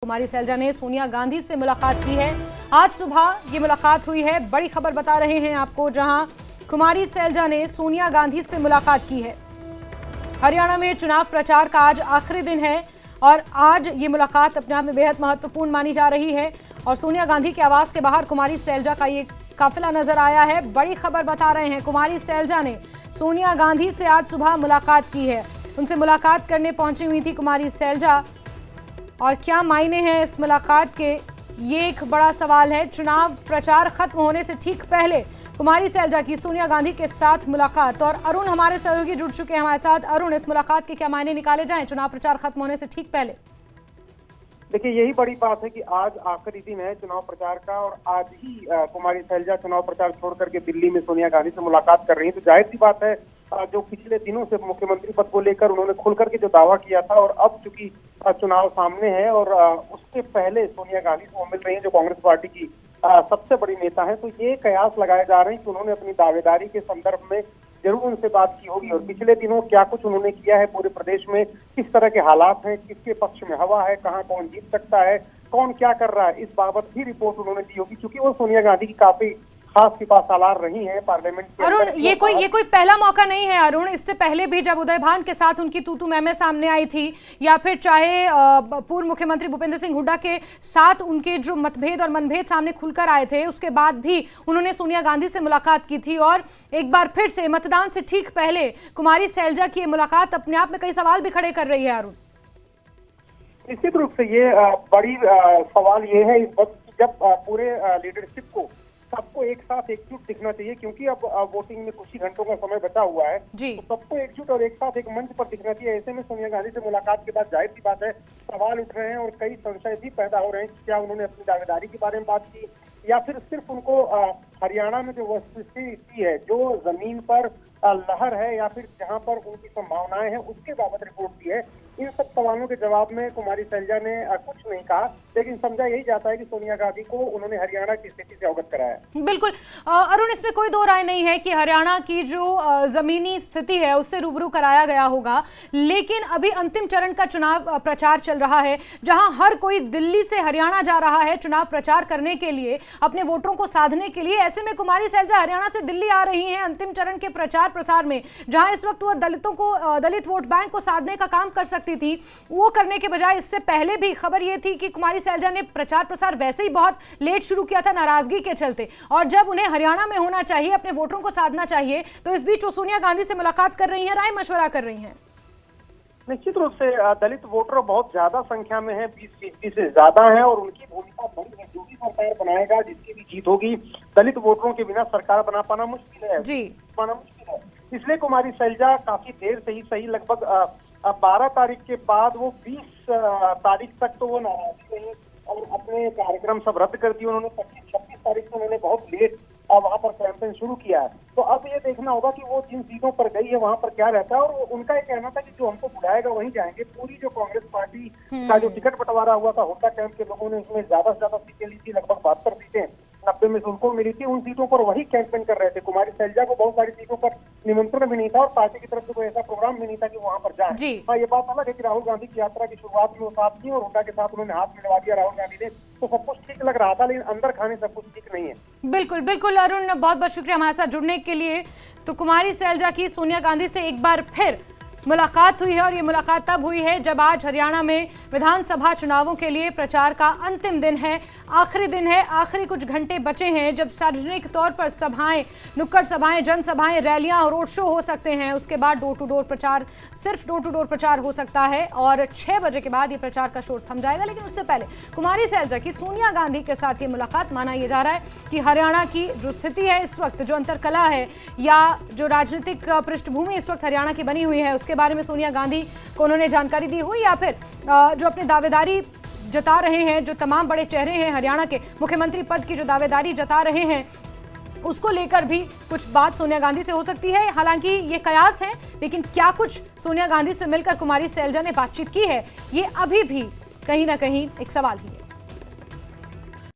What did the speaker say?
कुमारी सैलजा ने सोनिया गांधी से मुलाकात की है। आज सुबह ये मुलाकात हुई है। बड़ी खबर बता रहे हैं आपको, जहां कुमारी सैलजा ने सोनिया गांधी से मुलाकात की है। हरियाणा में चुनाव प्रचार का आज आखिरी दिन है और आज ये मुलाकात अपने आप में बेहद महत्वपूर्ण मानी जा रही है। और सोनिया गांधी के आवास के बाहर कुमारी सैलजा का ये काफिला नजर आया है। बड़ी खबर बता रहे हैं, कुमारी सैलजा ने सोनिया गांधी से आज सुबह मुलाकात की है। उनसे मुलाकात करने पहुंची हुई थी कुमारी सैलजा। और क्या मायने हैं इस मुलाकात के, ये एक बड़ा सवाल है। चुनाव प्रचार खत्म होने से ठीक पहले कुमारी सैलजा की सोनिया गांधी के साथ मुलाकात। और अरुण हमारे सहयोगी जुड़ चुके हैं हमारे साथ। अरुण, इस मुलाकात के क्या मायने निकाले जाएं चुनाव प्रचार खत्म होने से ठीक पहले? देखिए, यही बड़ी बात है कि आज आखिरी दिन है चुनाव प्रचार का और आज ही कुमारी सैलजा चुनाव प्रचार छोड़ करके दिल्ली में सोनिया गांधी से मुलाकात कर रही है। तो जाहिर सी बात है, जो पिछले दिनों से मुख्यमंत्री पद को लेकर उन्होंने खुल करके जो दावा किया था और अब चूंकि चुनाव सामने है और उसके पहले सोनिया गांधी से वो मिल रही है जो कांग्रेस पार्टी की सबसे बड़ी नेता है, तो ये कयास लगाए जा रहे हैं कि उन्होंने अपनी दावेदारी के संदर्भ में जरूर उनसे बात की होगी और पिछले दिनों क्या कुछ उन्होंने किया है पूरे प्रदेश में, किस तरह के हालात हैं, किसके पक्ष में हवा है, कहां कौन जीत सकता है, कौन क्या कर रहा है, इस बाबत भी रिपोर्ट उन्होंने दी होगी। क्योंकि वो सोनिया गांधी की काफी खास सिपासालार रही हैं पार्लियामेंट के अरुण, ये कोई पहला मौका नहीं है अरुण। इससे पहले भी जब उदय भान के साथ उनकी तू मैं सामने आई थी, या फिर चाहे पूर्व मुख्यमंत्री भूपेंद्र सिंह हुड्डा के साथ उनके जो मतभेद और मनभेद सामने खुलकर आए थे, उसके बाद भी उन्होंने सोनिया गांधी से मुलाकात की थी। और एक बार फिर से मतदान से ठीक पहले कुमारी सैलजा की मुलाकात अपने आप में कई सवाल भी खड़े कर रही है। अरुण, निश्चित रूप से ये बड़ी सवाल ये है इस वक्त, जब पूरे लीडरशिप को सबको एक साथ एकजुट दिखना चाहिए, क्योंकि अब वोटिंग में कुछ ही घंटों का समय बचा हुआ है, तो सबको एकजुट और एक साथ एक मंच पर दिखना चाहिए। ऐसे में सोनिया गांधी से मुलाकात के बाद जाहिर सी बात है सवाल उठ रहे हैं और कई संशय भी पैदा हो रहे हैं कि क्या उन्होंने अपनी दावेदारी के बारे में बात की या फिर सिर्फ उनको हरियाणा में जो वस्तुस्थिति है, जो जमीन पर लहर है या फिर जहां पर उनकी संभावनाएं हैं, उसके बाबत रिपोर्ट दी है। इन सब सवालों के जवाब में कुमारी सैलजा ने कुछ नहीं कहा, लेकिन समझा यही जाता है कि सोनिया गांधी को उन्होंने हरियाणा की स्थिति से अवगत कराया। बिल्कुल अरुण, इसमें कोई दो राय नहीं है कि हरियाणा की जो जमीनी स्थिति है उससे रूबरू कराया गया होगा। लेकिन अभी अंतिम चरण का चुनाव प्रचार चल रहा है, जहां हर कोई दिल्ली से हरियाणा जा रहा है चुनाव प्रचार करने के लिए, अपने वोटरों को साधने के लिए। ऐसे में कुमारी सैलजा हरियाणा से दिल्ली आ रही हैं अंतिम चरण के प्रचार प्रसार में, जहां इस वक्त वो दलित वोट बैंक को साधने का काम कर सकती थी, वो करने के बजाय इससे पहले भी खबर ये थी कि कुमारी सैलजा ने प्रचार प्रसार वैसे ही बहुत लेट शुरू किया था नाराजगी के चलते, और जब उन्हें हरियाणा में होना चाहिए, अपने वोटरों को साधना चाहिए, तो इस बीच वो सोनिया गांधी से मुलाकात कर रही हैं, राय मशवरा कर रही हैं। निश्चित रूप से दलित वोटर बहुत ज्यादा संख्या में है, 20% से ज्यादा है और उनकी भूमिका बड़ी है। जो भी सरकार बनाएगा, जिसकी भी जीत होगी, दलित वोटरों के बिना सरकार बना पाना मुश्किल है जी, पाना मुश्किल है। इसलिए कुमारी सैलजा काफी देर से ही सही, लगभग 12 तारीख के बाद वो 20 तारीख तक तो वो नाराजी रही और अपने कार्यक्रम सब रद्द कर दिए उन्होंने। 25-26 तारीख से उन्होंने बहुत लेट वहां पर कैंपेन शुरू किया है। तो अब ये देखना होगा कि वो जिन सीटों पर गई है वहां पर क्या रहता है। और उनका ये कहना था कि जो हमको बुलाएगा वहीं जाएंगे। पूरी जो कांग्रेस पार्टी का जो टिकट बंटवारा हुआ था, हुड्डा कैंप के लोगों ने उसमें ज्यादा से ज्यादा सीटें ली थी, लगभग 72 सीटें 90 में से उनको मिली थी। उन सीटों पर वही कैंपेन कर रहे थे। कुमारी सैलजा को बहुत सारी सीटों पर निमंत्रण भी नहीं था और पार्टी की तरफ से कोई ऐसा प्रोग्राम भी नहीं था कि वहां पर जाए। हाँ, ये बात अलग है कि राहुल गांधी की यात्रा की शुरुआत में वो साथ थी और हुड्डा के साथ उन्होंने हाथ मिलवा दिया राहुल गांधी ने, तो सब कुछ ठीक लग रहा था, लेकिन अंदर खाने सब कुछ ठीक नहीं है। बिल्कुल बिल्कुल अरुण, बहुत बहुत शुक्रिया हमारे साथ जुड़ने के लिए। तो कुमारी सैलजा की सोनिया गांधी से एक बार फिर मुलाकात हुई है और ये मुलाकात तब हुई है जब आज हरियाणा में विधानसभा चुनावों के लिए प्रचार का अंतिम दिन है, आखिरी दिन है, आखिरी कुछ घंटे बचे हैं जब सार्वजनिक तौर पर सभाएं, नुक्कड़ सभाएं, जनसभाएं, रैलियां और रोड शो हो सकते हैं। उसके बाद डोर टू डोर प्रचार, सिर्फ डोर टू डोर प्रचार हो सकता है और 6 बजे के बाद ये प्रचार का शोर थम जाएगा। लेकिन उससे पहले कुमारी सैलजा की सोनिया गांधी के साथ ये मुलाकात, माना यह जा रहा है कि हरियाणा की जो स्थिति है इस वक्त, जो अंतरकला है या जो राजनीतिक पृष्ठभूमि इस वक्त हरियाणा की बनी हुई है, उसके बारे में सोनिया गांधी को उन्होंने जानकारी दी हुई, या फिर जो अपने दावेदारी जता रहे हैं, जो तमाम बड़े चेहरे हैं हरियाणा के, मुख्यमंत्री पद की जो दावेदारी जता रहे हैं, उसको लेकर भी कुछ बात सोनिया गांधी से हो सकती है। हालांकि ये कयास है, लेकिन क्या कुछ सोनिया गांधी से मिलकर कुमारी सैलजा ने बातचीत की है, ये अभी भी कहीं ना कहीं एक सवाल ही है।